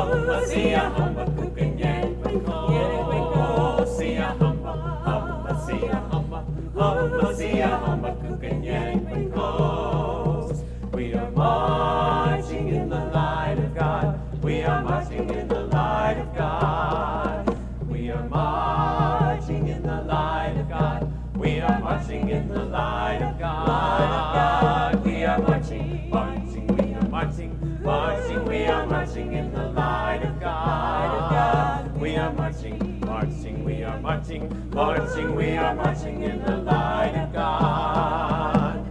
humma, sia humma, cookin' yank with coal. Sia humma, humma, sia humma, sia humma, cookin' yank with coals. We are marching in the light of God. We are marching in the light of God. We are marching in the light of God. We are marching in the light of God. We are marching, marching, we are marching, marching, we are marching in the light of God. We are marching, marching, we are marching, marching, we are marching in the light of God.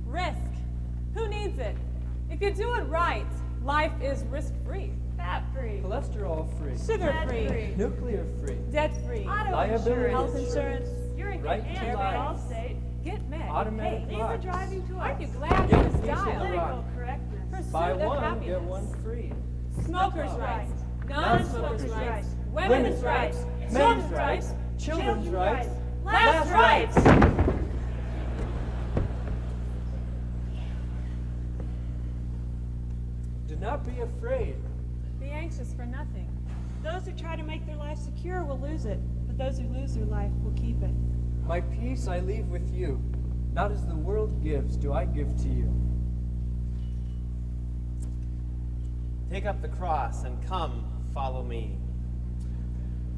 Risk. Who needs it? If you do it right, life is risk-free. Fat-free. Cholesterol-free. Sugar-free. Nuclear-free. Debt-free. Auto Liability insurance. Health insurance. You're in Right good to hands life. with Allstate. Get med. Automatic Hey, leave the locks. driving to us. Aren't you glad Get you're these in the style? Political correctness. Pursuit Buy of one, happiness. get one free. Smokers' Smokers' rights. rights. Non-smokers' Non-smokers' rights. rights. Women's rights. Children's rights. Children's rights. Last rights. Do not be afraid. Be anxious for nothing. Those who try to make their life secure will lose it, but those who lose their life will keep it. My peace I leave with you. Not as the world gives, do I give to you. Take up the cross and come, follow me.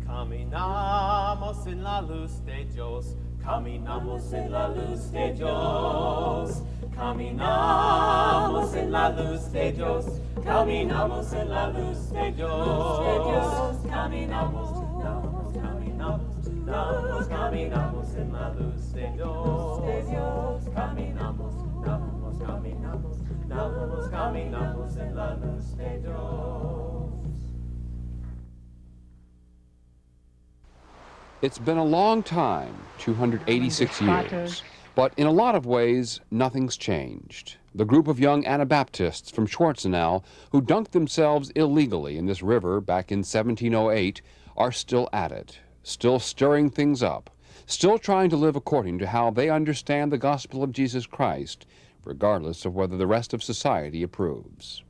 Caminamos en la luz de Dios. Caminamos en la luz de Dios. Caminamos en la luz de Dios. Caminamos en la luz de Dios. Caminamos, caminamos, caminamos, caminamos en la luz de Dios. Caminamos, caminamos, caminamos, caminamos en la luz de Dios. It's been a long time, 286 years, but in a lot of ways, nothing's changed. The group of young Anabaptists from Schwarzenau who dunked themselves illegally in this river back in 1708 are still at it, still stirring things up, still trying to live according to how they understand the gospel of Jesus Christ, regardless of whether the rest of society approves.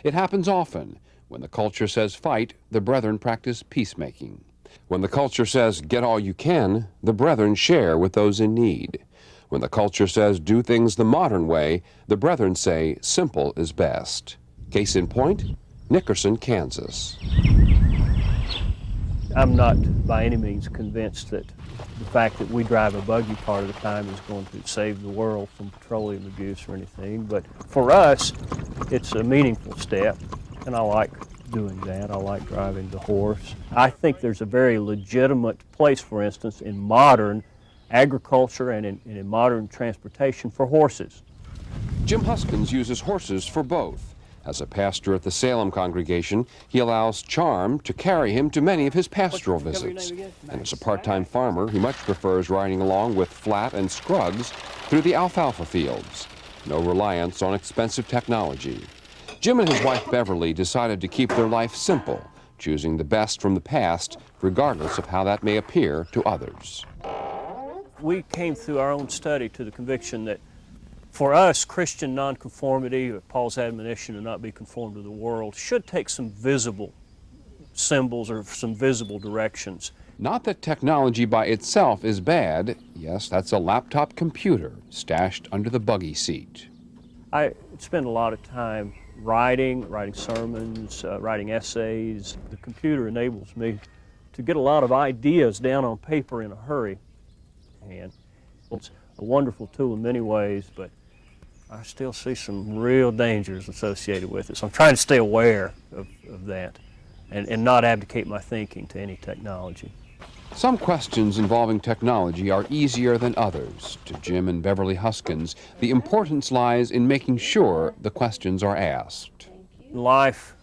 It happens often. When the culture says fight, the brethren practice peacemaking. When the culture says get all you can, the brethren share with those in need. When the culture says do things the modern way, the brethren say simple is best. Case in point, Nickerson, Kansas. I'm not by any means convinced that the fact that we drive a buggy part of the time is going to save the world from petroleum abuse or anything, but for us, it's a meaningful step, and I like doing that. I like driving the horse. I think there's a very legitimate place, for instance, in modern agriculture and in modern transportation for horses. Jim Huskins uses horses for both. As a pastor at the Salem congregation, he allows Charm to carry him to many of his pastoral visits. And as a part-time farmer, he much prefers riding along with Flat and Scruggs through the alfalfa fields. No reliance on expensive technology. Jim and his wife Beverly decided to keep their life simple, choosing the best from the past, regardless of how that may appear to others. We came through our own study to the conviction that for us, Christian nonconformity, or Paul's admonition to not be conformed to the world, should take some visible symbols or some visible directions. Not that technology by itself is bad. Yes, that's a laptop computer stashed under the buggy seat. I spend a lot of time writing sermons, writing essays. The computer enables me to get a lot of ideas down on paper in a hurry. And it's a wonderful tool in many ways, but I still see some real dangers associated with it. So I'm trying to stay aware of that and not abdicate my thinking to any technology. Some questions involving technology are easier than others. To Jim and Beverly Huskins, the importance lies in making sure the questions are asked. Life,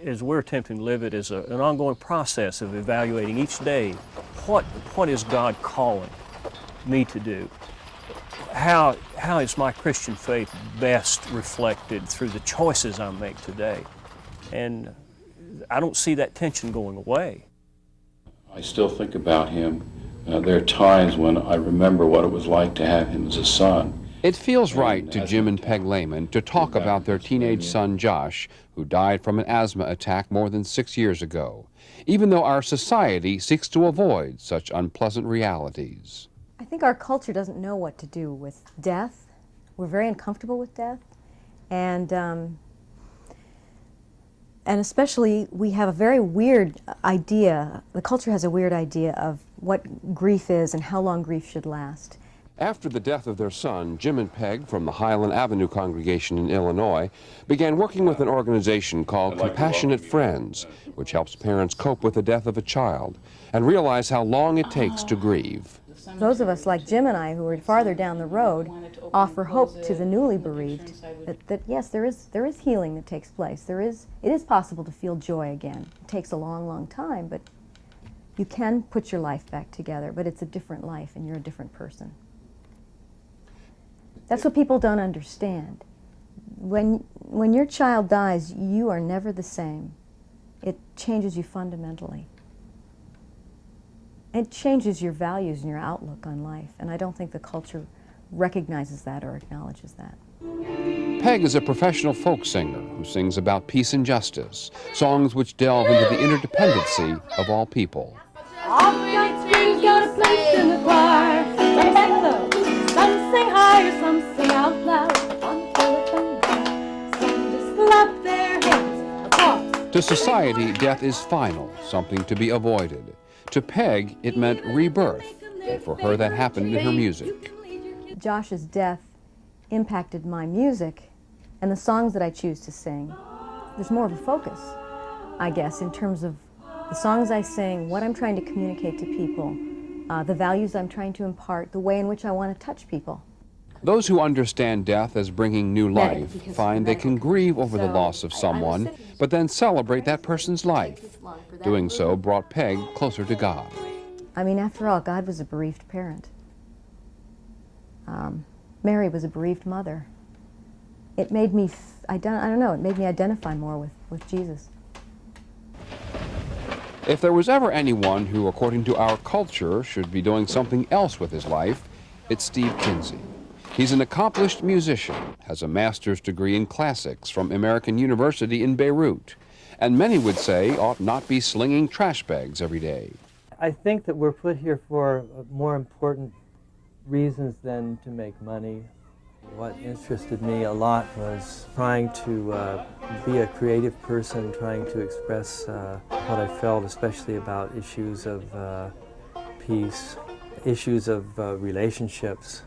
as we're attempting to live it, is an ongoing process of evaluating each day what is God calling me to do. How is my Christian faith best reflected through the choices I make today? And I don't see that tension going away. I still think about him. There are times when I remember what it was like to have him as a son. It feels right to Jim and Peg Lehman to talk about their teenage son Josh, who died from an asthma attack more than 6 years ago, even though our society seeks to avoid such unpleasant realities. I think our culture doesn't know what to do with death. We're very uncomfortable with death, and especially we have a very weird idea, the culture has a weird idea of what grief is and how long grief should last. After the death of their son, Jim and Peg from the Highland Avenue congregation in Illinois began working with an organization called Compassionate Friends, which helps parents cope with the death of a child and realize how long it takes to grieve. Those of us like Jim and I who are farther down the road offer hope to the newly bereaved that yes, there is healing that takes place. It is possible to feel joy again. It takes a long, long time, but you can put your life back together, but it's a different life and you're a different person. That's what people don't understand. When your child dies, you are never the same. It changes you fundamentally. It changes your values and your outlook on life, and I don't think the culture recognizes that or acknowledges that. Peg is a professional folk singer who sings about peace and justice, songs which delve into the interdependency of all people. All got strings, got a place in the choir. Some sing low, some sing higher, some sing out loud. On telephone, some just clap their hands. Applause. To society, death is final, something to be avoided. To Peg, it meant rebirth, and for her that happened in her music. Josh's death impacted my music and the songs that I choose to sing. There's more of a focus, I guess, in terms of the songs I sing, what I'm trying to communicate to people, the values I'm trying to impart, the way in which I want to touch people. Those who understand death as bringing new life find they can grieve over the loss of someone, but then celebrate that person's life. Doing so brought Peg closer to God. I mean, after all, God was a bereaved parent. Mary was a bereaved mother. It made me, I don't know, it made me identify more with Jesus. If there was ever anyone who, according to our culture, should be doing something else with his life, it's Steve Kinzie. He's an accomplished musician, has a master's degree in classics from American University in Beirut, and many would say ought not be slinging trash bags every day. I think that we're put here for more important reasons than to make money. What interested me a lot was trying to be a creative person, trying to express what I felt, especially about issues of peace, issues of relationships,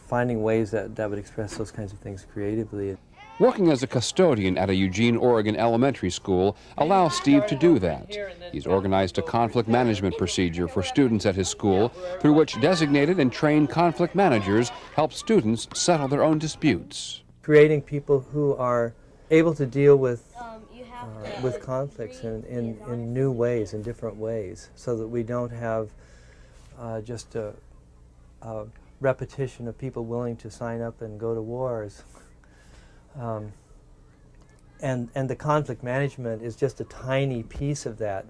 finding ways that would express those kinds of things creatively. Working as a custodian at a Eugene, Oregon elementary school allows Steve to do that. He's organized a conflict management procedure for students at his school through which designated and trained conflict managers help students settle their own disputes. Creating people who are able to deal with conflicts in new ways, in different ways, so that we don't have just a repetition of people willing to sign up and go to wars. And the conflict management is just a tiny piece of that.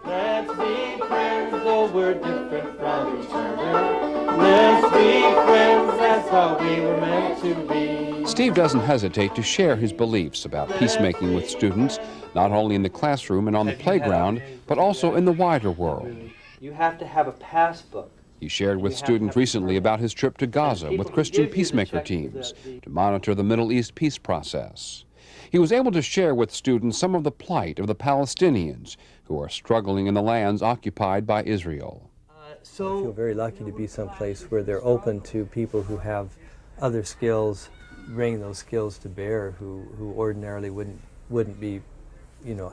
Let's be friends, though we're different from each other. Let's be friends, that's how we were meant to be. Steve doesn't hesitate to share his beliefs about peacemaking with students, not only in the classroom and on the playground, but also in the wider world. You have to have a passbook. He shared with students recently about his trip to Gaza with Christian peacemaker teams to monitor the Middle East peace process. He was able to share with students some of the plight of the Palestinians who are struggling in the lands occupied by Israel. I feel very lucky to be someplace where they're open to people who have other skills, bring those skills to bear, who ordinarily wouldn't be,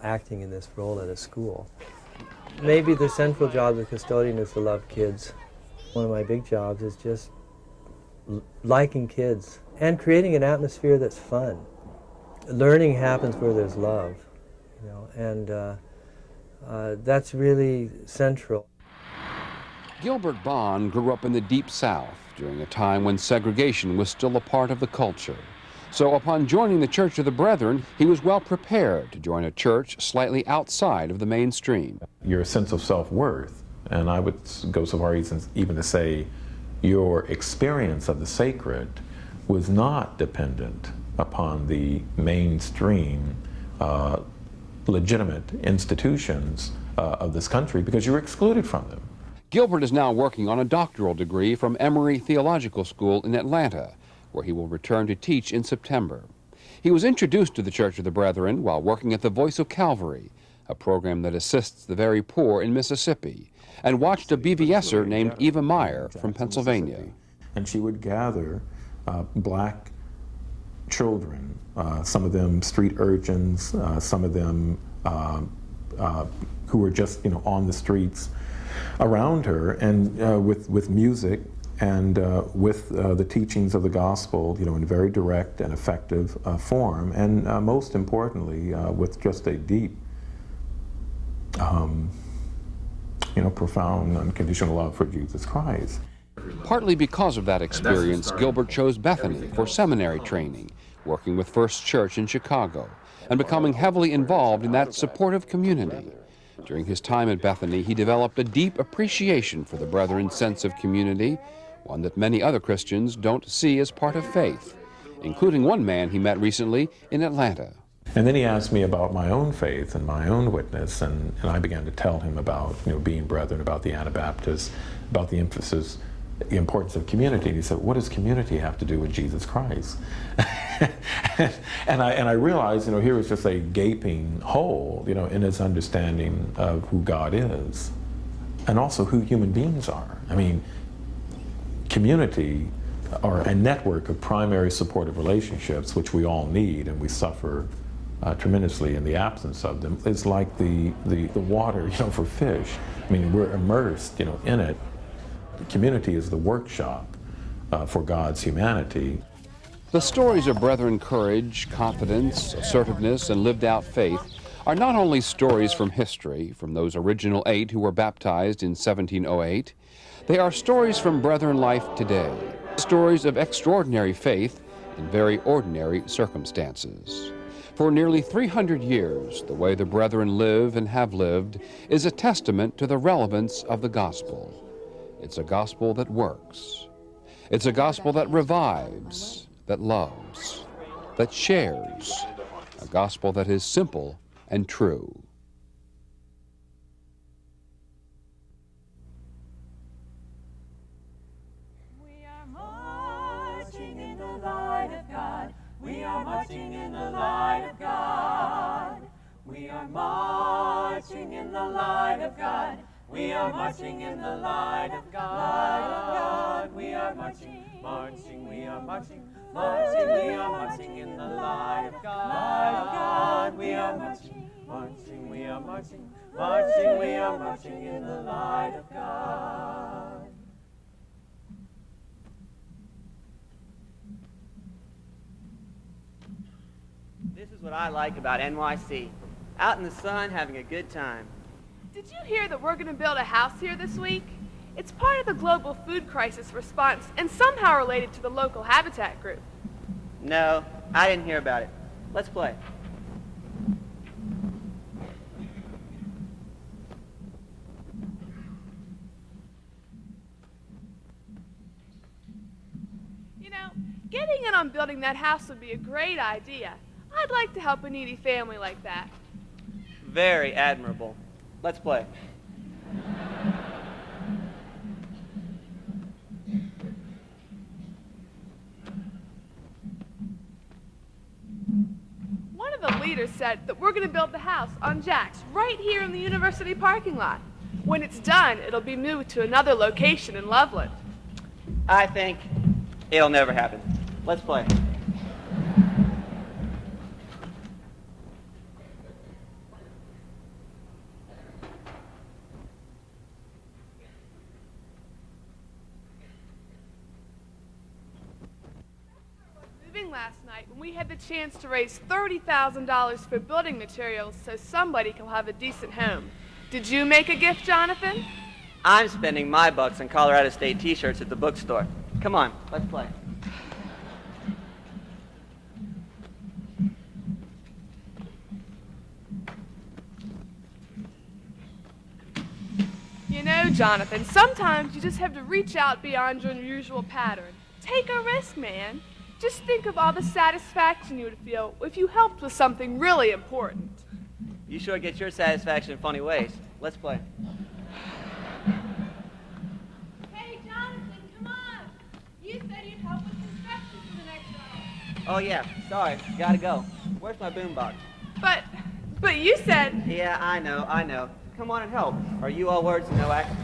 acting in this role at a school. Maybe the central job of the custodian is to love kids. One of my big jobs is just liking kids and creating an atmosphere that's fun. Learning happens where there's love, and that's really central. Gilbert Bond grew up in the Deep South during a time when segregation was still a part of the culture. So upon joining the Church of the Brethren, he was well prepared to join a church slightly outside of the mainstream. Your sense of self-worth, and I would go so far even to say your experience of the sacred was not dependent upon the mainstream legitimate institutions of this country, because you were excluded from them. Gilbert is now working on a doctoral degree from Emory Theological School in Atlanta, where he will return to teach in September. He was introduced to the Church of the Brethren while working at the Voice of Calvary, a program that assists the very poor in Mississippi, and watched a BVSer named Eva Meyer from Pennsylvania. And she would gather black children, some of them street urchins, some of them who were just, on the streets around her, and with music and with the teachings of the gospel, in a very direct and effective form, and most importantly, with just a deep, profound, unconditional love for Jesus Christ. Partly because of that experience, Gilbert chose Bethany for seminary training, working with First Church in Chicago, and becoming heavily involved in that supportive community. During his time at Bethany, he developed a deep appreciation for the Brethren's sense of community, one that many other Christians don't see as part of faith, including one man he met recently in Atlanta. And then he asked me about my own faith and my own witness, and I began to tell him about being brethren, about the Anabaptists, about the importance of community. And he said, "What does community have to do with Jesus Christ?" and I realized, here was just a gaping hole, in his understanding of who God is, and also who human beings are. I mean, community, or a network of primary supportive relationships, which we all need, and we suffer tremendously in the absence of them, is like the water, for fish. I mean, we're immersed, in it. Community is the workshop for God's humanity. The stories of Brethren courage, confidence, assertiveness, and lived-out faith are not only stories from history, from those original 8 who were baptized in 1708, they are stories from Brethren life today, stories of extraordinary faith in very ordinary circumstances. For nearly 300 years, the way the Brethren live and have lived is a testament to the relevance of the gospel. It's a gospel that works. It's a gospel that revives, that loves, that shares, a gospel that is simple and true. We are marching in the light of God. We are marching in the light of God. We are marching in the light of God. We are marching in the light of God. We are marching, marching, we are marching, marching, we are marching in the light of God. We are marching, marching, we are marching, marching, we are marching in the light of God. This is what I like about NYC. Out in the sun, having a good time. Did you hear that we're going to build a house here this week? It's part of the global food crisis response and somehow related to the local habitat group. No, I didn't hear about it. Let's play. You know, getting in on building that house would be a great idea. I'd like to help a needy family like that. Very admirable. Let's play. One of the leaders said that we're going to build the house on jacks right here in the university parking lot. When it's done, it'll be moved to another location in Loveland. I think it'll never happen. Let's play. Last night when we had the chance to raise $30,000 for building materials so somebody can have a decent home. Did you make a gift, Jonathan? I'm spending my bucks on Colorado State t-shirts at the bookstore. Come on, let's play. You know, Jonathan. Sometimes you just have to reach out beyond your usual pattern. Take a risk, man. Just think of all the satisfaction you would feel if you helped with something really important. You sure get your satisfaction in funny ways. Let's play. Hey, Jonathan, come on. You said you'd help with construction for the next hour. Oh, yeah. Sorry. Gotta go. Where's my boombox? But you said... Yeah, I know. Come on and help. Are you all words and no action?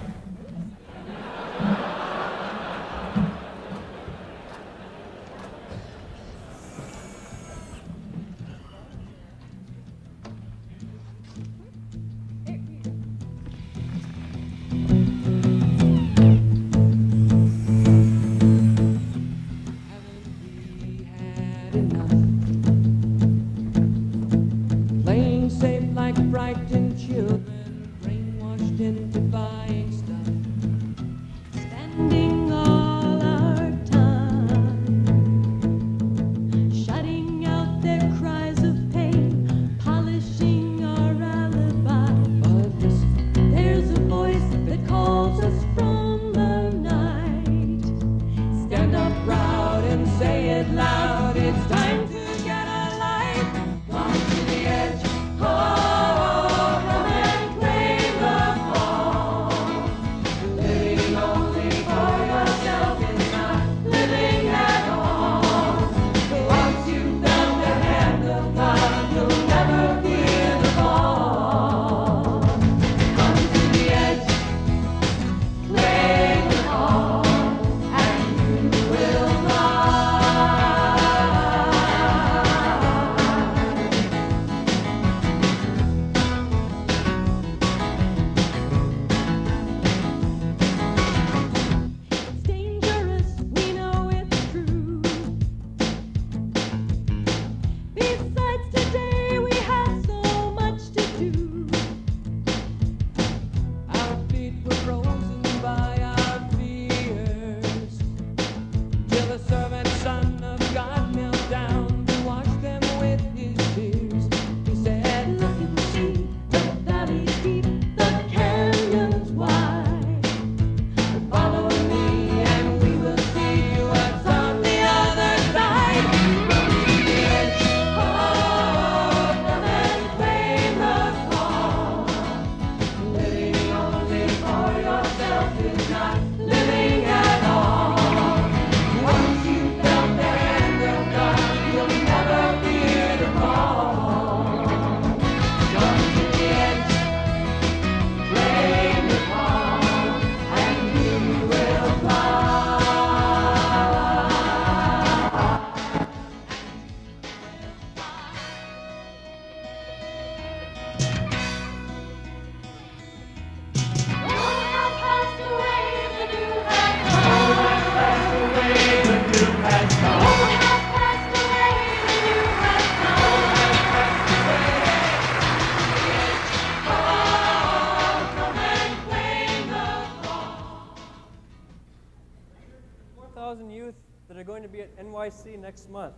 Playing safe like frightened children, brainwashed into buying stuff, spending all our time, shutting out their cries of pain, polishing our alibi. But listen, there's a voice that calls us from the night. Stand up proud and say it loud, it's time to get a life. Come to the edge. Oh, come and claim the fall. Living only for yourself is not living at all. Once you've felt the hand of God, you'll never fear the fall. Come to the edge, claim the fall, and you will fly. It's dangerous, we know it's true. Besides, today we have so much to do. Our feet were frozen by our fears, till the servant son of God knelt down to wash them with his tears. He said, look and see, the valleys deep, the canyons wide. Follow me and we will see what's on the other side. Come to the edge, oh, come and claim the call. Living only for yourself is not living at all. Once you've felt the hand of God, you'll never fear the fall. Come to the edge, claim the call, and you will fly. Old has passed away, the new has come. Old has passed away, the new has come. Old has passed away, the new has come. Old has passed away. Oh, come and claim the fall. 4,000 youth that are going to be at NYC next month.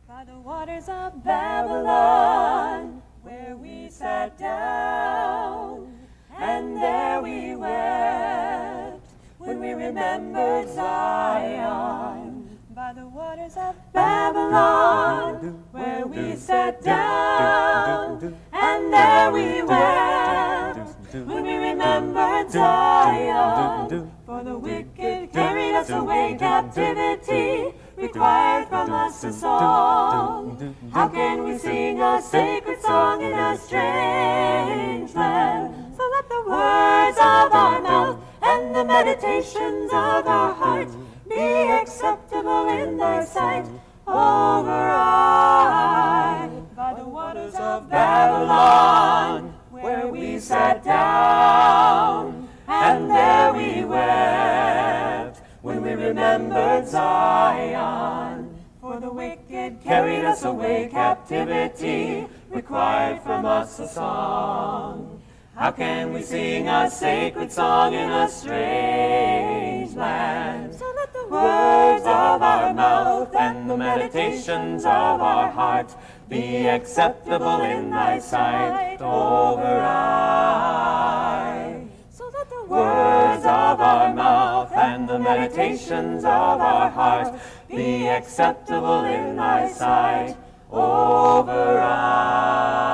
By the waters of Babylon, where we sat down, and there we wept when we remembered Zion. By the waters of Babylon, where we sat down, and there we wept when we remembered Zion. For the wicked carried us away, captivity required from us a song. How can we sing a sacred song in a strange land? So let the words of our mouth and the meditations of our hearts be acceptable in thy sight, override. By the waters of Babylon, where we sat down, and there we wept when we remembered Zion. For the wicked carried us away, captivity required from us a song. How can we sing a sacred song in a strange land? So let the words of our mouth and the meditations of our heart be acceptable in thy sight, over I. So that the words of our mouth and the meditations of our heart be acceptable in thy sight, over I.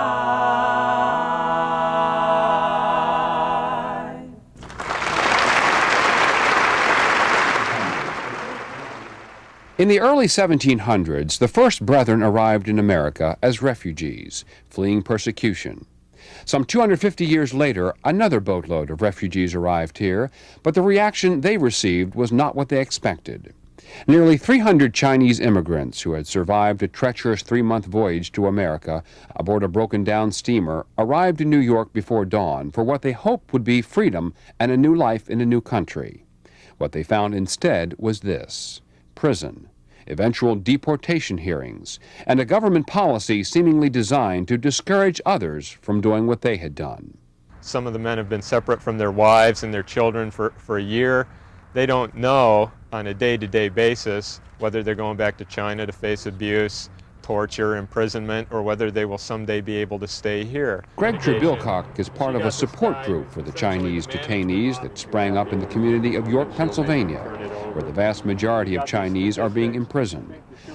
In the early 1700s, the first Brethren arrived in America as refugees, fleeing persecution. Some 250 years later, another boatload of refugees arrived here, but the reaction they received was not what they expected. Nearly 300 Chinese immigrants who had survived a treacherous 3-month voyage to America aboard a broken-down steamer arrived in New York before dawn for what they hoped would be freedom and a new life in a new country. What they found instead was this: prison, eventual deportation hearings, and a government policy seemingly designed to discourage others from doing what they had done. Some of the men have been separate from their wives and their children for a year. They don't know on a day-to-day basis whether they're going back to China to face abuse, torture, imprisonment, or whether they will someday be able to stay here. Greg Trebilcock is part of a support group for the Chinese detainees that sprang up in the community of York, Pennsylvania, where the vast majority of Chinese are being imprisoned.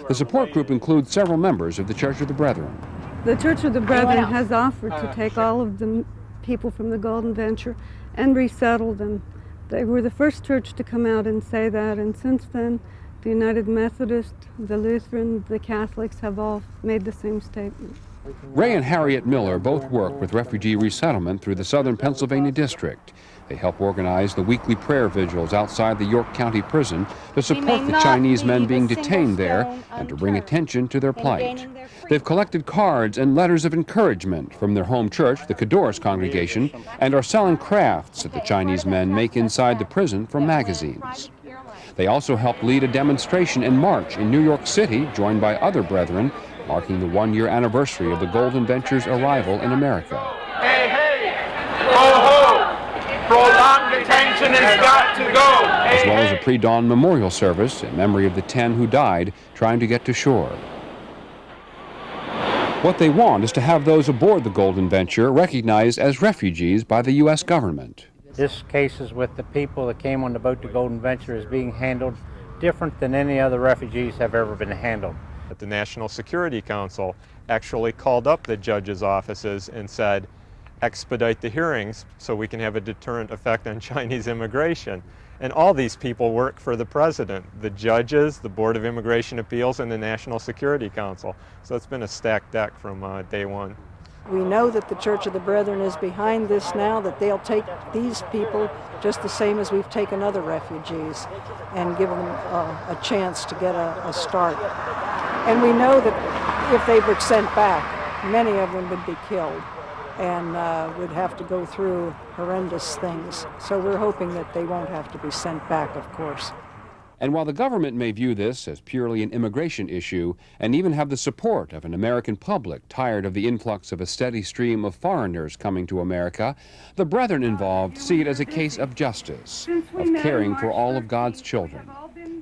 The support group includes several members of the Church of the Brethren. The Church of the Brethren has offered to take all of the people from the Golden Venture and resettle them. They were the first church to come out and say that, and since then, the United Methodist, the Lutheran, the Catholics have all made the same statement. Ray and Harriet Miller both work with refugee resettlement through the Southern Pennsylvania District. They help organize the weekly prayer vigils outside the York County Prison to support the Chinese men being detained there and to bring attention to their plight. They've collected cards and letters of encouragement from their home church, the Cadores congregation, and are selling crafts that the Chinese men make inside the prison from magazines. They also helped lead a demonstration and march in New York City, joined by other brethren, marking the 1-year anniversary of the Golden Venture's arrival in America. Hey, hey! Ho, ho! Prolonged detention has got to go! As well as a pre-dawn memorial service in memory of the 10 who died trying to get to shore. What they want is to have those aboard the Golden Venture recognized as refugees by the U.S. government. This case is with the people that came on the boat to Golden Venture is being handled different than any other refugees have ever been handled. The National Security Council actually called up the judges' offices and said, expedite the hearings so we can have a deterrent effect on Chinese immigration. And all these people work for the president, the judges, the Board of Immigration Appeals, and the National Security Council. So it's been a stacked deck from day one. We know that the Church of the Brethren is behind this now, that they'll take these people just the same as we've taken other refugees and give them a chance to get a start. And we know that if they were sent back, many of them would be killed and would have to go through horrendous things. So we're hoping that they won't have to be sent back, of course. And while the government may view this as purely an immigration issue and even have the support of an American public tired of the influx of a steady stream of foreigners coming to America, the brethren involved see it as a case of justice, of caring for all of God's children,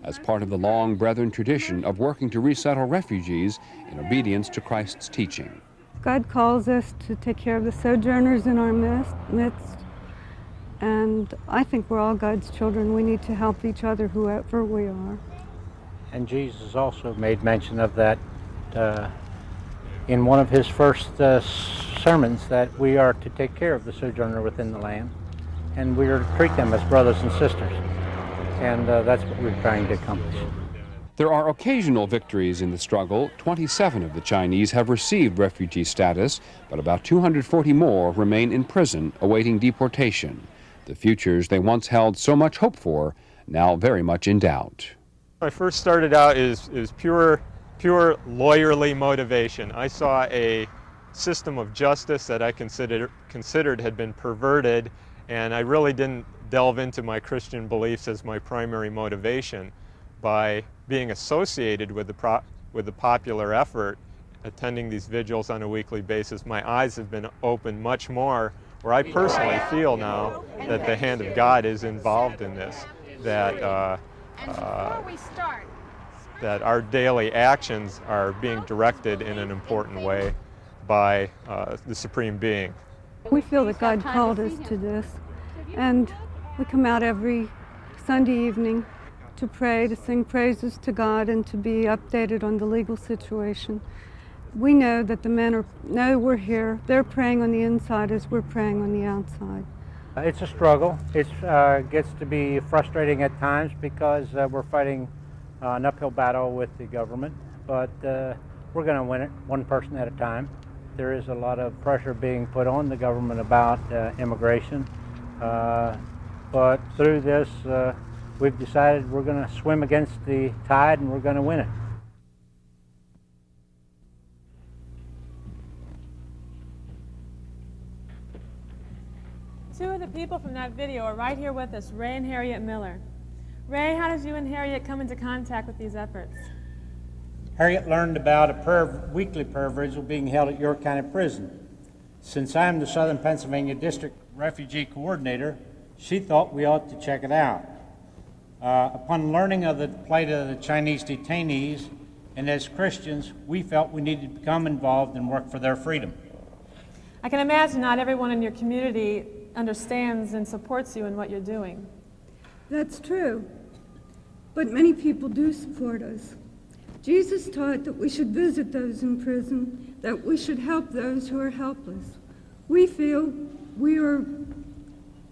as part of the long brethren tradition of working to resettle refugees in obedience to Christ's teaching. God calls us to take care of the sojourners in our midst. And I think we're all God's children. We need to help each other, whoever we are. And Jesus also made mention of that in one of his first sermons, that we are to take care of the sojourner within the land, and we are to treat them as brothers and sisters. And that's what we're trying to accomplish. There are occasional victories in the struggle. 27 of the Chinese have received refugee status, but about 240 more remain in prison awaiting deportation. The futures they once held so much hope for, now very much in doubt. I first started out is pure lawyerly motivation. I saw a system of justice that I considered had been perverted, and I really didn't delve into my Christian beliefs as my primary motivation. By being associated with the popular effort, attending these vigils on a weekly basis, my eyes have been opened much more, where I personally feel now that the hand of God is involved in this, that that our daily actions are being directed in an important way by the Supreme Being. We feel that God called us to this, and we come out every Sunday evening to pray, to sing praises to God, and to be updated on the legal situation. We know that the men know we're here. They're praying on the inside as we're praying on the outside. It's a struggle. It gets to be frustrating at times because we're fighting an uphill battle with the government, but we're going to win it one person at a time. There is a lot of pressure being put on the government about immigration, but through this we've decided we're going to swim against the tide and we're going to win it. Two of the people from that video are right here with us, Ray and Harriet Miller. Ray, how did you and Harriet come into contact with these efforts? Harriet learned about a weekly prayer vigil being held at York County Prison. Since I'm the Southern Pennsylvania District Refugee Coordinator, she thought we ought to check it out. Upon learning of the plight of the Chinese detainees, and as Christians, we felt we needed to become involved and work for their freedom. I can imagine not everyone in your community understands and supports you in what you're doing. That's true, but many people do support us. Jesus taught that we should visit those in prison, that we should help those who are helpless. We feel we are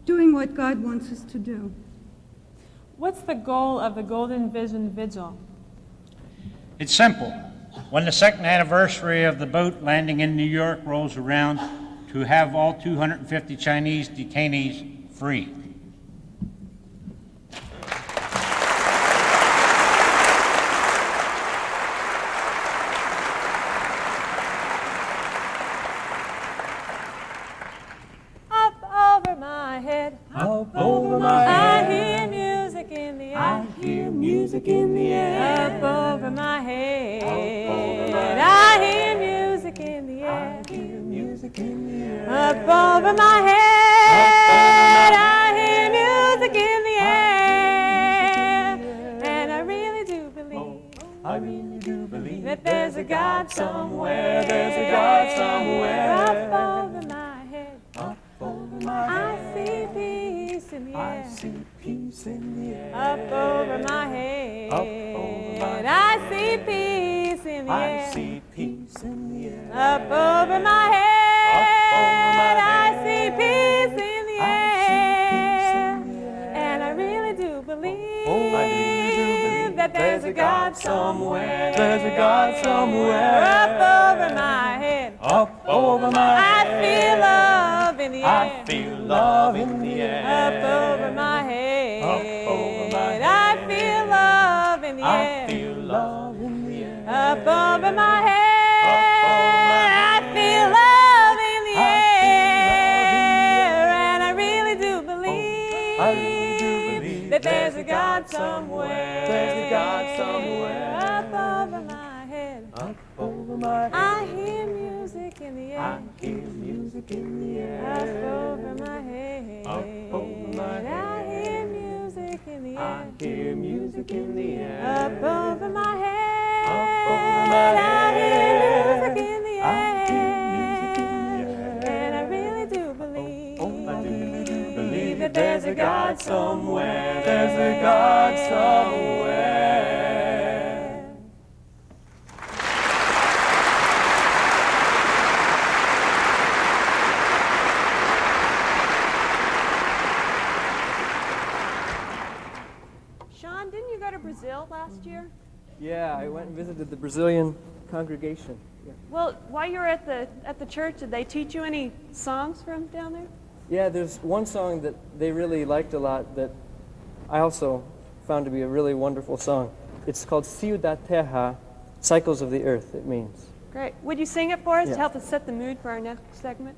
doing what God wants us to do. What's the goal of the Golden Vision Vigil? It's simple. When the second anniversary of the boat landing in New York rolls around, to have all 250 Chinese detainees free. Up over my head, up over my head, I hear music in the air, I hear music in the air, up over my head, up over my head, I hear music in the air, I hear music in the air, up over my head, I hear music in the air, and I really do believe that there's a God somewhere, there's a God somewhere, up over my head, up over my head, I see peace in the air, I see peace in the air, up over my head, up over my head, I see peace in the air, I see peace in the air, up over my head, I see peace in the air, and I really do believe that there's a God somewhere, there's a God somewhere, up over my head, up over my head, I feel love in the air, I feel love in the air, up over my head, up over my head, I feel love in the air, I feel love in the air, up over my head, I feel love in the air, and I really do believe that there's a God somewhere, there's a God somewhere, up over my head, up over my head, I hear music in the I air, hear music in the up air, over my head, up over my head, I hear music in the I air, hear music in the air, up over my head, up over my I hear head, music in the I air, hear music in the air, and I really do believe, I really do believe that there's a God somewhere, there's a God somewhere. Shawn, didn't you go to Brazil last year? Yeah, I went and visited the Brazilian congregation. Yeah, Well, while you were at the church, did they teach you any songs from down there? yeah, there's one song that they really liked a lot that I also found to be a really wonderful song. It's called Fio da Terra, Cycles of the Earth, it means. Great. Would you sing it for us Yeah. to help us set the mood for our next segment?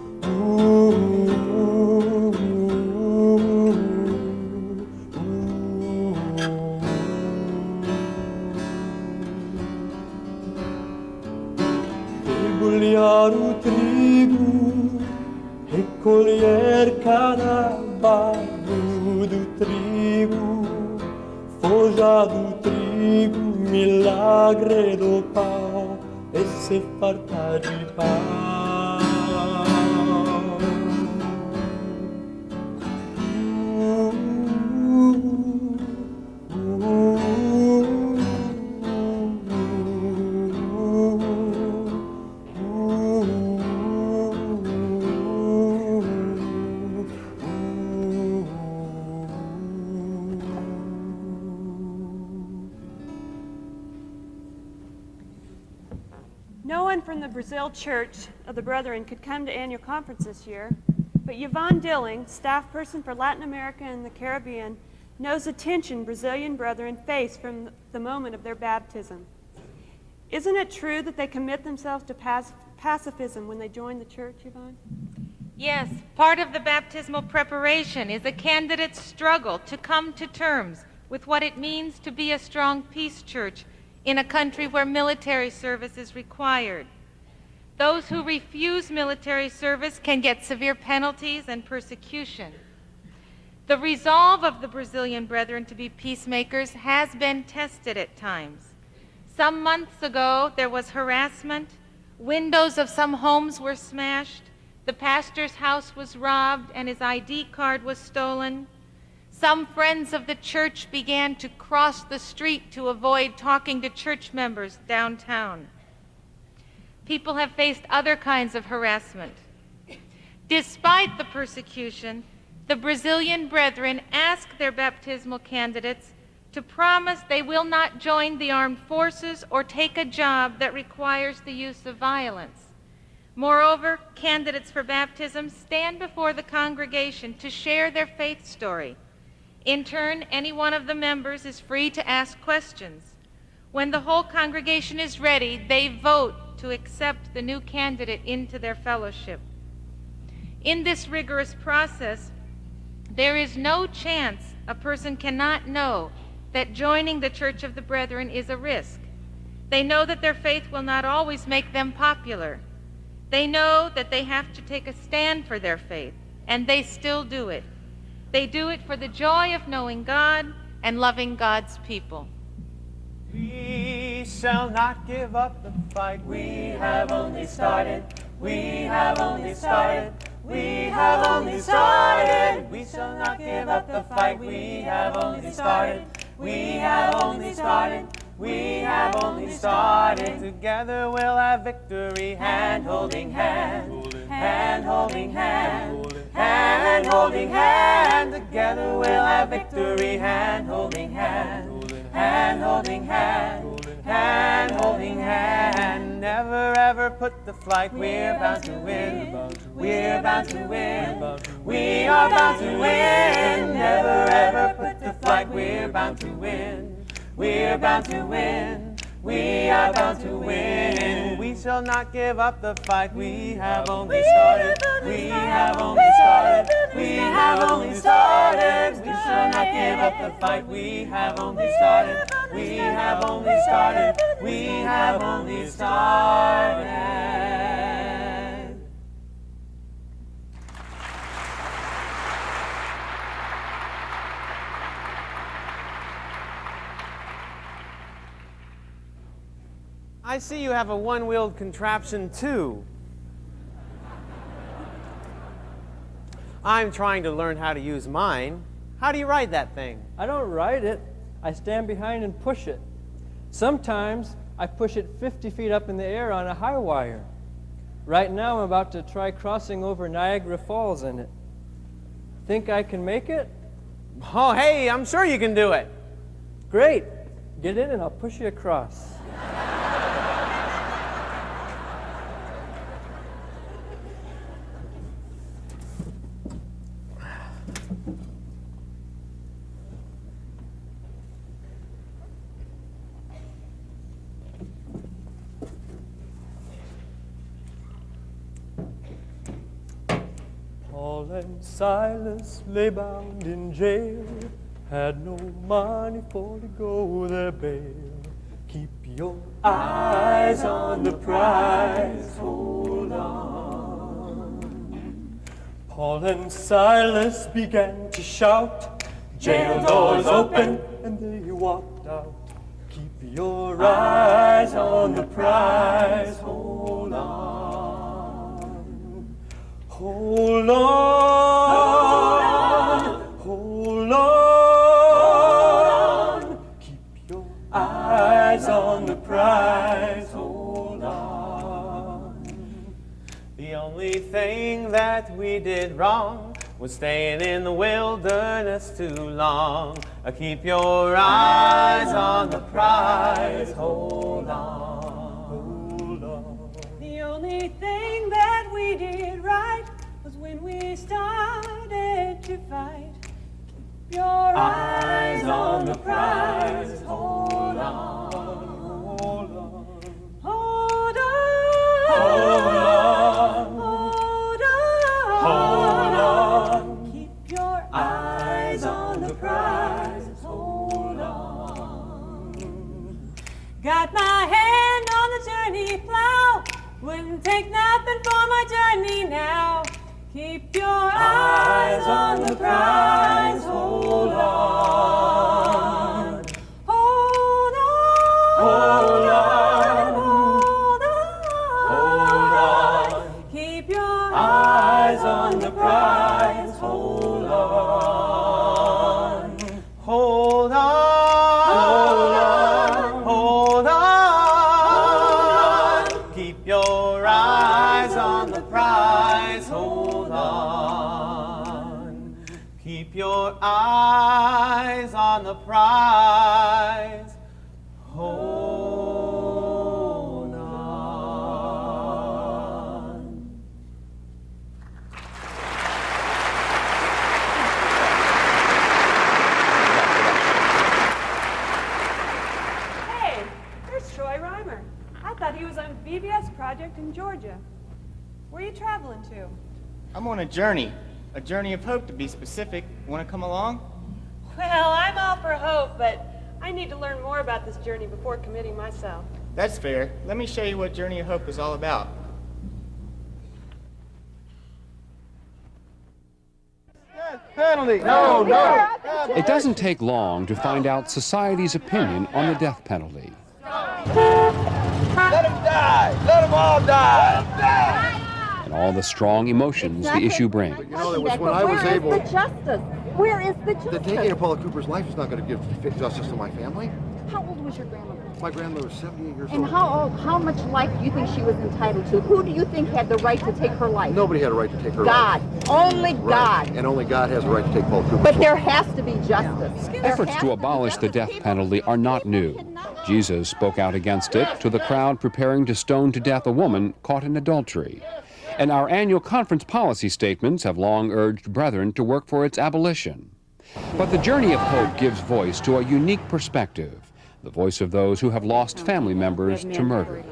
Ooh, colher o trigo, recolher cada barro do trigo, forja do trigo, milagre do pau, e se farta de pau. No one from the Brazil Church of the Brethren could come to annual conference this year, but Yvonne Dilling, staff person for Latin America and the Caribbean, knows the tension Brazilian brethren face from the moment of their baptism. Isn't it true that they commit themselves to pacifism when they join the church, Yvonne? Yes, part of the baptismal preparation is a candidate's struggle to come to terms with what it means to be a strong peace church in a country where military service is required. Those who refuse military service can get severe penalties and persecution. The resolve of the Brazilian brethren to be peacemakers has been tested at times. Some months ago, there was harassment. Windows of some homes were smashed. The pastor's house was robbed and his ID card was stolen. Some friends of the church began to cross the street to avoid talking to church members downtown. People have faced other kinds of harassment. Despite the persecution, the Brazilian brethren ask their baptismal candidates to promise they will not join the armed forces or take a job that requires the use of violence. Moreover, candidates for baptism stand before the congregation to share their faith story. In turn, any one of the members is free to ask questions. When the whole congregation is ready, they vote to accept the new candidate into their fellowship. In this rigorous process, there is no chance a person cannot know that joining the Church of the Brethren is a risk. They know that their faith will not always make them popular. They know that they have to take a stand for their faith, and they still do it. They do it for the joy of knowing God and loving God's people. We shall not give up the fight. We have only started. We have only started. We have only started. We shall not give up the fight. We have only started. We have only started. We have only started. Together we'll have victory. Hand holding hand. Hand holding hand. Hand holding hand. Together we'll have victory. Hand holding hand. Hand holding hand. Hand holding hand. Never ever put the flight. We're bound to win. We're bound to win. We are bound to win. Never ever put the flight. We're bound to win. We're bound to win. We are bound to win. We shall not give up the fight. We have only started. We have only started. We have only started. We shall not give up the fight. We have only started. We have only started. We have only started. I see you have a one-wheeled contraption too. I'm trying to learn how to use mine. How do you ride that thing? I don't ride it. I stand behind and push it. Sometimes I push it 50 feet up in the air on a high wire. Right now I'm about to try crossing over Niagara Falls in it. Think I can make it? Oh, hey, I'm sure you can do it. Great. Get in and I'll push you across. Paul and Silas lay bound in jail, had no money for to go their bail. Keep your eyes eyes on the prize, hold on. Paul and Silas began to shout, jail doors open, and they walked out. Keep your eyes on the prize, hold on. Hold on, hold on. Keep your eyes on the prize, hold on. The only thing that we did wrong was staying in the wilderness too long. Keep your eyes on the prize, hold on, hold on. The only thing that we did right was when we started to fight. Keep your eyes on the prize, hold on, hold on, hold on, hold on, hold on, hold on. Keep your eyes on the prize, hold on. Got my hand on the journey plow, wouldn't take nothing for my journey now. Keep your eyes on the prize, hold on, hold on, hold on, hold on, hold on. Keep your eyes on the prize, hold on, Hold on, hold on, keep your eyes on the prize, hold on. Keep your eyes on the prize, hold on. Hey, there's Troy Reimer. I thought he was on a VBS project in Georgia. Where are you traveling to? I'm on a journey of hope to be specific. Want to come along? Well, I'm all for hope, but I need to learn more about this journey before committing myself. That's fair. Let me show you what Journey of Hope is all about. Penalty! No, no! It doesn't take long to find out society's opinion on the death penalty. Let him die! Let them all die! And all the strong emotions the issue brings. You know, it was when I was able... Where is the justice? Where is the justice? The taking of Paula Cooper's life is not going to give justice to my family. How old was your grandmother? My grandmother was 78 years And old. how much life do you think she was entitled to? Who do you think had the right to take her life? Nobody had a right to take her God. life. Only Right. God. And only God has a right to take Paula Cooper's But life. there has to be justice. Efforts to abolish the death penalty are not new. Jesus spoke out against it to the crowd preparing to stone to death a woman caught in adultery. And our annual conference policy statements have long urged brethren to work for its abolition. But the Journey of Hope gives voice to a unique perspective, the voice of those who have lost family members to murder,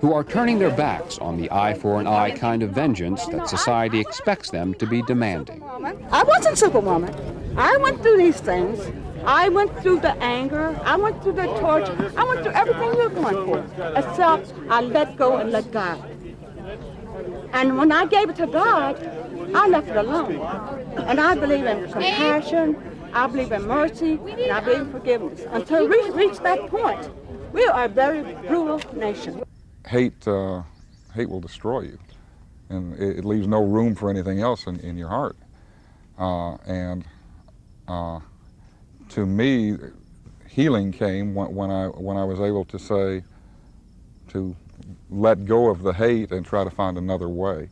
who are turning their backs on the eye for an eye kind of vengeance that society expects them to be demanding. I wasn't Superwoman. I went through these things. I went through the anger. I went through the torture. I went through everything you're going through. Except I let go and let God. And when I gave it to God, I left it alone. And I believe in compassion, I believe in mercy, and I believe in forgiveness. Until we reach that point, we are a very brutal nation. Hate will destroy you, and it leaves no room for anything else in your heart. To me, healing came when I was able to say, to let go of the hate and try to find another way.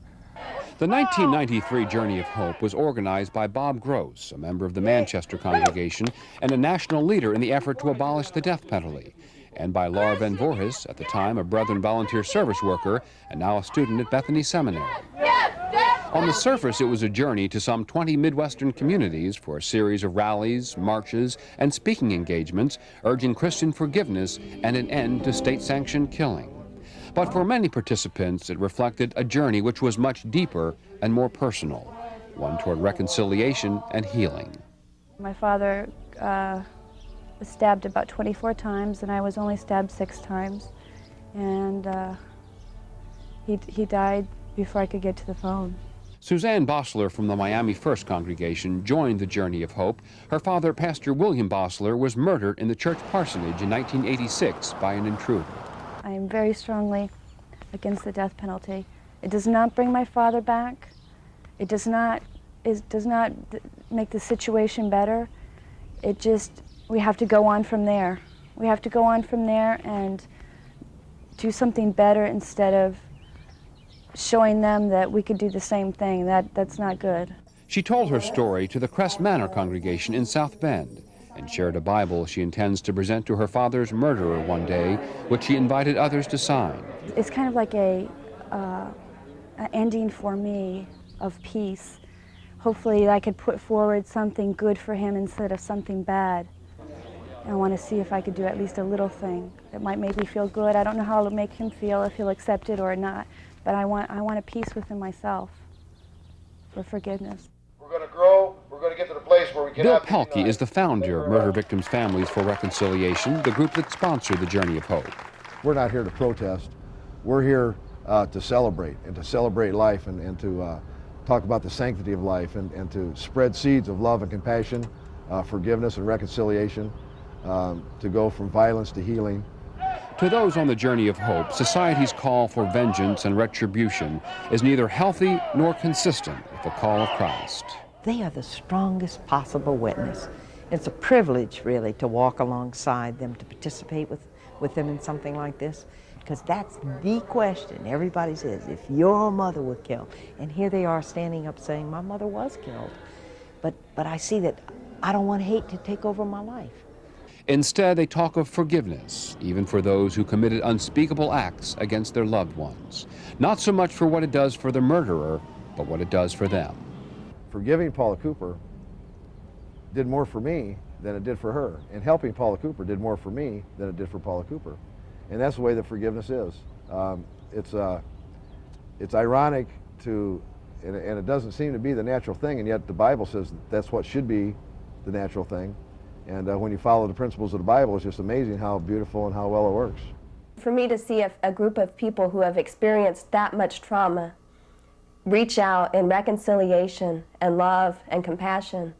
The 1993 Journey of Hope was organized by Bob Gross, a member of the Manchester congregation and a national leader in the effort to abolish the death penalty, and by Laura Van Voorhis, at the time a Brethren volunteer service worker and now a student at Bethany Seminary. On the surface, it was a journey to some 20 Midwestern communities for a series of rallies, marches, and speaking engagements urging Christian forgiveness and an end to state-sanctioned killing. But for many participants, it reflected a journey which was much deeper and more personal, one toward reconciliation and healing. My father was stabbed about 24 times, and I was only stabbed 6 times. and he died before I could get to the phone. Suzanne Bossler from the Miami First congregation joined the Journey of Hope. Her father, Pastor William Bossler, was murdered in the church parsonage in 1986 by an intruder. I am very strongly against the death penalty. It does not bring my father back. It does not make the situation better. It just, we have to go on from there. We have to go on from there and do something better instead of showing them that we could do the same thing. That's not good. She told her story to the Crest Manor congregation in South Bend and shared a Bible she intends to present to her father's murderer one day, which she invited others to sign. It's kind of like an ending for me of peace. Hopefully I could put forward something good for him instead of something bad. I want to see if I could do at least a little thing that might make me feel good. I don't know how it'll make him feel, if he'll accept it or not, but I want a peace within myself for forgiveness. We're going to grow. We're going to get to the place where we can Bill have Pelkey is the founder of Murder Victims Families for Reconciliation, the group that sponsored the Journey of Hope. We're not here to protest. We're here to celebrate, and to celebrate life, and to talk about the sanctity of life, and to spread seeds of love and compassion, forgiveness and reconciliation, to go from violence to healing. To those on the Journey of Hope, society's call for vengeance and retribution is neither healthy nor consistent with the call of Christ. They are the strongest possible witness. It's a privilege, really, to walk alongside them, to participate with them in something like this, because that's the question everybody says. If your mother were killed, and here they are standing up saying, my mother was killed, but I see that I don't want hate to take over my life. Instead, they talk of forgiveness, even for those who committed unspeakable acts against their loved ones. Not so much for what it does for the murderer, but what it does for them. Forgiving Paula Cooper did more for me than it did for her, and helping Paula Cooper did more for me than it did for Paula Cooper. And that's the way that forgiveness is. It's ironic and it doesn't seem to be the natural thing, and yet the Bible says that's what should be the natural thing. And when you follow the principles of the Bible, it's just amazing how beautiful and how well it works. For me to see a group of people who have experienced that much trauma reach out in reconciliation and love and compassion,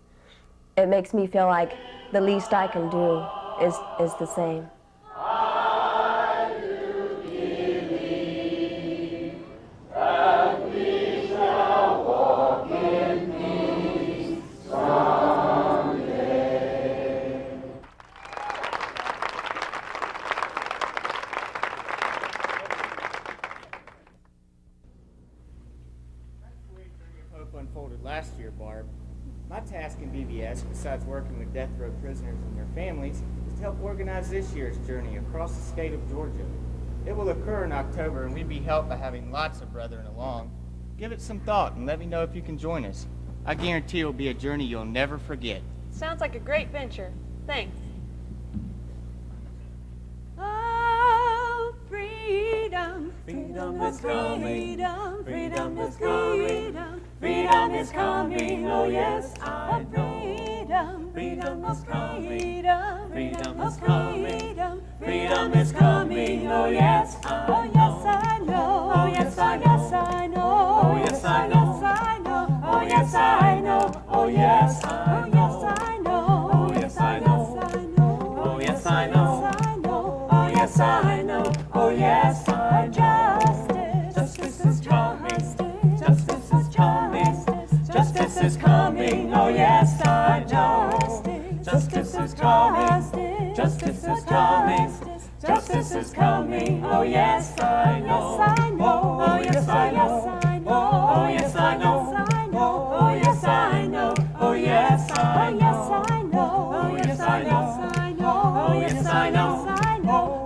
it makes me feel like the least I can do is the same. Unfolded last year, Barb. My task in BVS, besides working with death row prisoners and their families, is to help organize this year's journey across the state of Georgia. It will occur in October, and we'd be helped by having lots of brethren along. Give it some thought and let me know if you can join us. I guarantee it will be a journey you'll never forget. Sounds like a great venture. Thanks. Freedom, freedom is coming, freedom is coming, freedom is coming, oh yes, I know. Freedom is coming, freedom is coming, freedom is coming, oh yes, I know. Oh yes, I know, oh yes, I know, oh yes, I know, oh yes, I know, oh yes, I know, oh yes, I know, oh yes, I know. Oh yes, I know. Justice is coming. Justice is coming. Justice is coming. Oh yes, I know. Justice is coming. Justice is coming. Justice is coming. Oh yes, I know. Oh yes, I know. Oh yes, I know. Oh yes, I know. Oh yes, I know. Oh yes, I know. Oh yes, I know.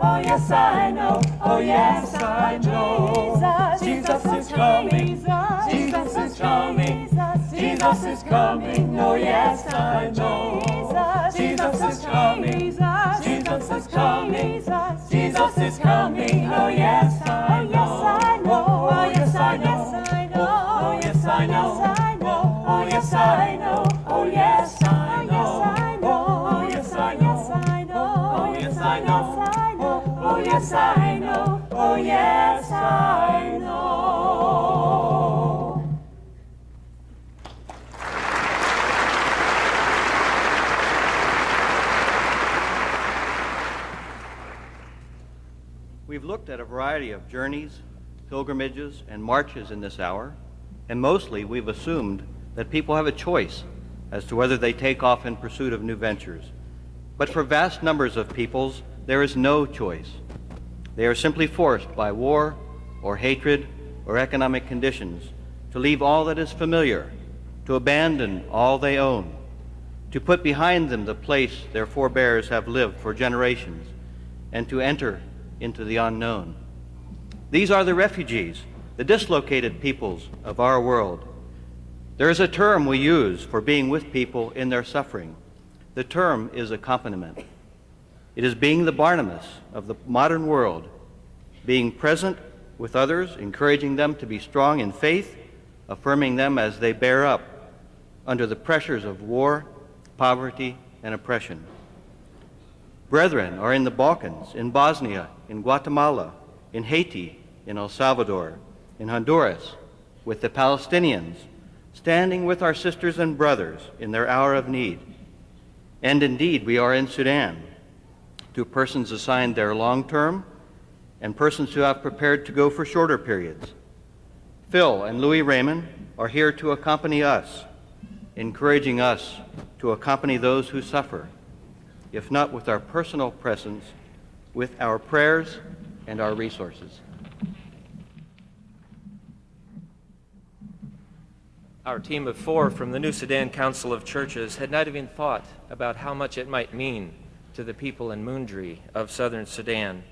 Oh yes, I know. Oh yes, I know. Jesus is coming. Jesus is coming. Jesus is coming. Oh yes, I know. Jesus is coming. Jesus is coming. Jesus is coming. Oh yes, I know. Oh yes, I know. Oh yes, I know. Oh yes, I know. Oh yes, I know. Oh yes, I know. Oh yes, I know. Oh yes, I know. Oh variety of journeys, pilgrimages, and marches in this hour, and mostly we've assumed that people have a choice as to whether they take off in pursuit of new ventures. But for vast numbers of peoples, there is no choice. They are simply forced by war or hatred or economic conditions to leave all that is familiar, to abandon all they own, to put behind them the place their forebears have lived for generations, and to enter into the unknown. These are the refugees, the dislocated peoples of our world. There is a term we use for being with people in their suffering. The term is accompaniment. It is being the Barnabas of the modern world, being present with others, encouraging them to be strong in faith, affirming them as they bear up under the pressures of war, poverty, and oppression. Brethren are in the Balkans, in Bosnia, in Guatemala, in Haiti, in El Salvador, in Honduras, with the Palestinians, standing with our sisters and brothers in their hour of need. And indeed, we are in Sudan, to persons assigned there long-term and persons who have prepared to go for shorter periods. Phil and Louis Rieman are here to accompany us, encouraging us to accompany those who suffer, if not with our personal presence, with our prayers and our resources. Our team of 4 from the New Sudan Council of Churches had not even thought about how much it might mean to the people in Mundri of southern Sudan,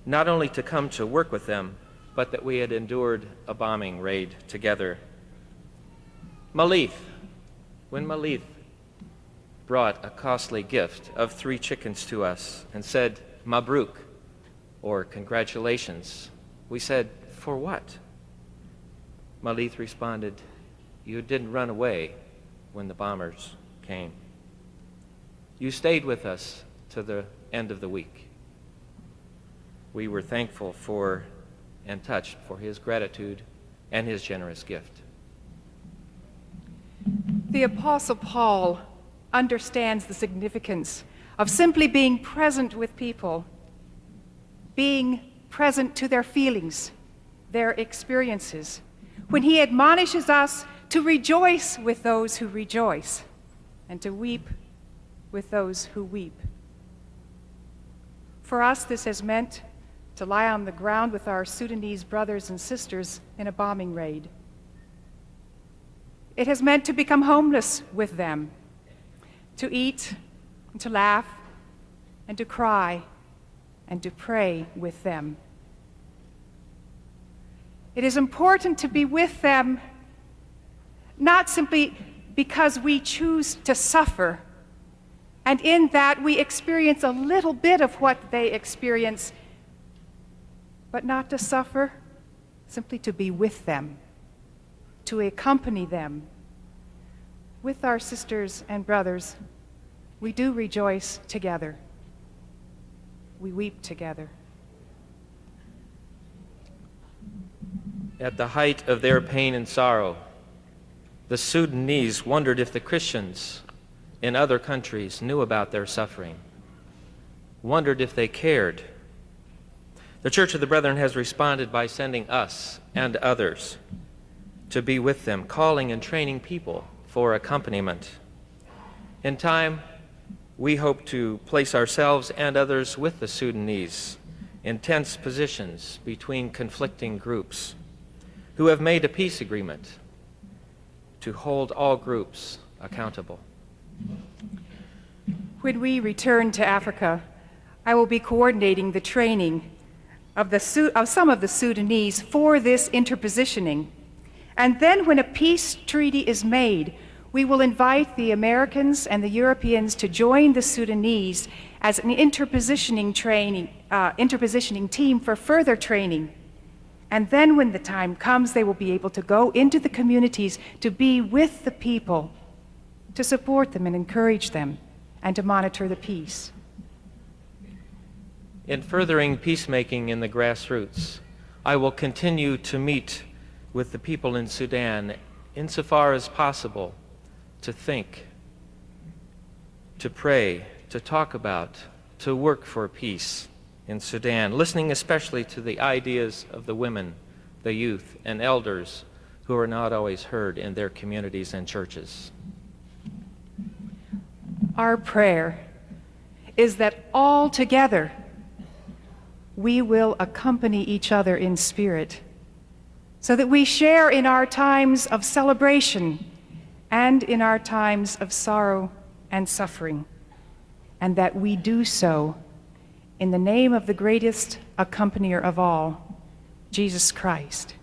not only to come to work with them, but that we had endured a bombing raid together. When Malith brought a costly gift of 3 chickens to us and said, Mabruk, or congratulations, we said, for what? Malith responded, you didn't run away when the bombers came. You stayed with us to the end of the week. We were thankful for and touched for his gratitude and his generous gift. The Apostle Paul understands the significance of simply being present with people, being present to their feelings, their experiences, when he admonishes us to rejoice with those who rejoice and to weep with those who weep. For us, this has meant to lie on the ground with our Sudanese brothers and sisters in a bombing raid. It has meant to become homeless with them, to eat and to laugh and to cry and to pray with them. It is important to be with them not simply because we choose to suffer, and in that we experience a little bit of what they experience, but not to suffer, simply to be with them, to accompany them. With our sisters and brothers, we do rejoice together. We weep together. At the height of their pain and sorrow, the Sudanese wondered if the Christians in other countries knew about their suffering, wondered if they cared. The Church of the Brethren has responded by sending us and others to be with them, calling and training people for accompaniment. In time, we hope to place ourselves and others with the Sudanese in tense positions between conflicting groups who have made a peace agreement to hold all groups accountable. When we return to Africa, I will be coordinating the training of some of the Sudanese for this interpositioning. And then when a peace treaty is made, we will invite the Americans and the Europeans to join the Sudanese as an interpositioning team for further training. And then when the time comes, they will be able to go into the communities to be with the people, to support them and encourage them, and to monitor the peace. In furthering peacemaking in the grassroots, I will continue to meet with the people in Sudan insofar as possible, to think, to pray, to talk about, to work for peace. in Sudan, listening especially to the ideas of the women, the youth, and elders who are not always heard in their communities and churches. Our prayer is that all together we will accompany each other in spirit, so that we share in our times of celebration and in our times of sorrow and suffering, and that we do so in the name of the greatest accompanier of all, Jesus Christ,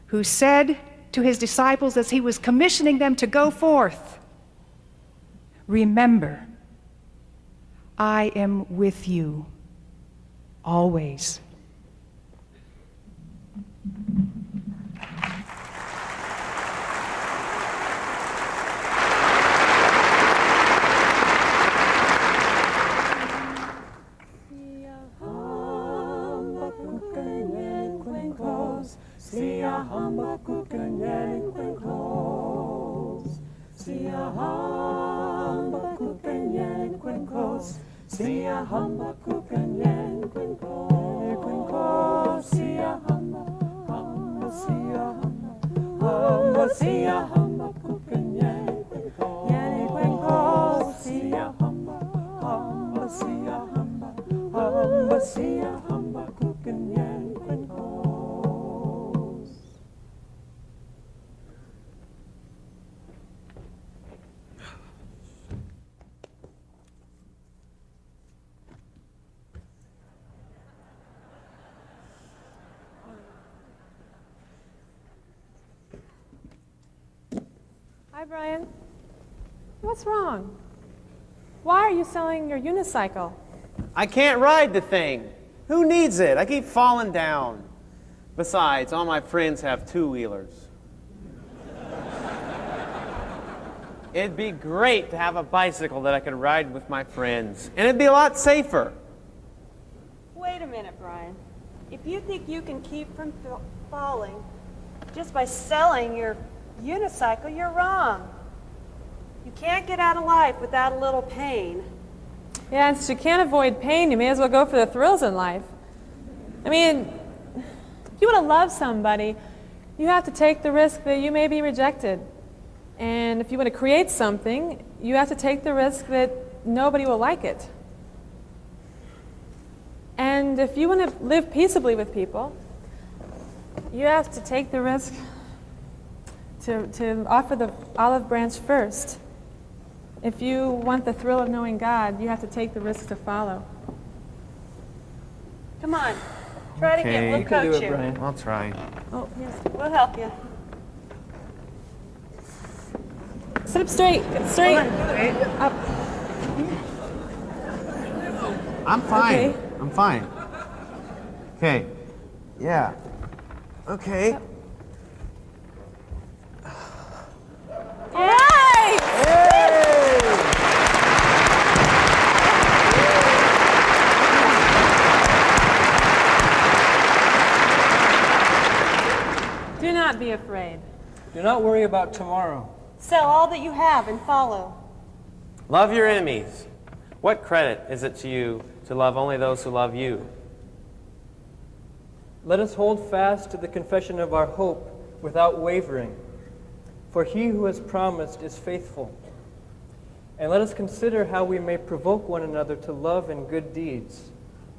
who said to his disciples as he was commissioning them to go forth, "Remember, I am with you always." Hi, Brian. What's wrong? Why are you selling your unicycle? I can't ride the thing. Who needs it? I keep falling down. Besides, all my friends have two-wheelers. It'd be great to have a bicycle that I could ride with my friends, and it'd be a lot safer. Wait a minute, Brian. If you think you can keep from falling just by selling your unicycle, you're wrong. You can't get out of life without a little pain. Yeah, and since you can't avoid pain, you may as well go for the thrills in life. I mean, if you want to love somebody, you have to take the risk that you may be rejected. And if you want to create something, you have to take the risk that nobody will like it. And if you want to live peaceably with people, you have to take the risk to offer the olive branch first. If you want the thrill of knowing God, you have to take the risk to follow. Come on, try it again. We'll coach you. Brian. I'll try. Oh, yes, we'll help you. Sit up straight. Get straight. Up. I'm fine. Okay. I'm fine. Okay. Yeah. Okay. Yay! Do not be afraid. Do not worry about tomorrow. Sell all that you have and follow. Love your enemies. What credit is it to you to love only those who love you? Let us hold fast to the confession of our hope without wavering, for he who has promised is faithful. And let us consider how we may provoke one another to love and good deeds,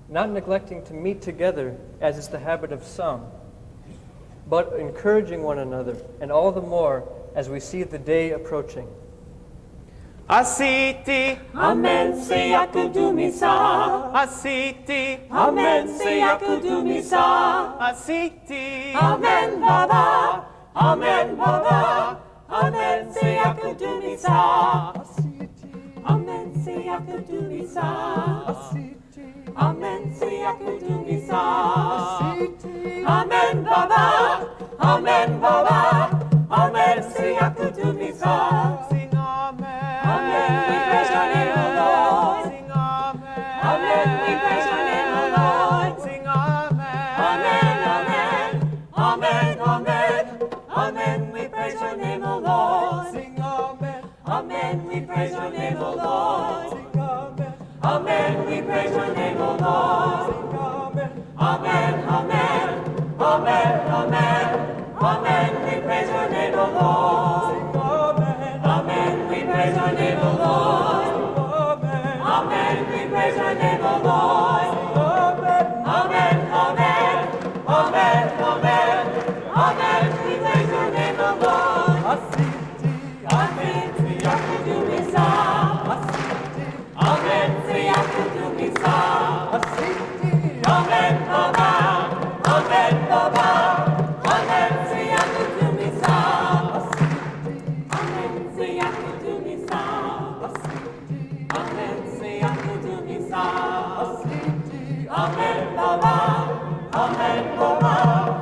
not neglecting to meet together, as is the habit of some, but encouraging one another, and all the more as we see the day approaching. Asiti, Amen, siyaku dumisa. Asiti, Amen, siyaku dumisa. Asiti, Amen, Baba. Amen, Baba. Amen, siyaku dumisa. Amen, siyaku dumisa. Amen, siyaku dumisa. Amen, Baba. Amen, Baba. Amen, siyaku dumisa. Sing Amen. Amen, we praise your name, O Lord. Sing Amen. Amen, we praise your name, O Lord. Sing Amen. Amen, amen. Amen, amen. Amen, we praise your name, O Lord. Sing Amen. Amen, we praise your name, O Lord. Sing Amen. Amen, we praise your name, O of the Lord. Amen, amen, amen, amen, amen. We praise your name, O Lord. Amen, we praise your name, O Lord. Amen, we praise your name, O Lord. Amen, amen, amen, amen, amen. We praise your name, O Lord. Amen, we are to do this. Amen, we are to do this. Amen, amen, amen, amen, amen. We are to do this. Amen, we are to do this. Amen, we are to do this. Amen, amen, amen, amen.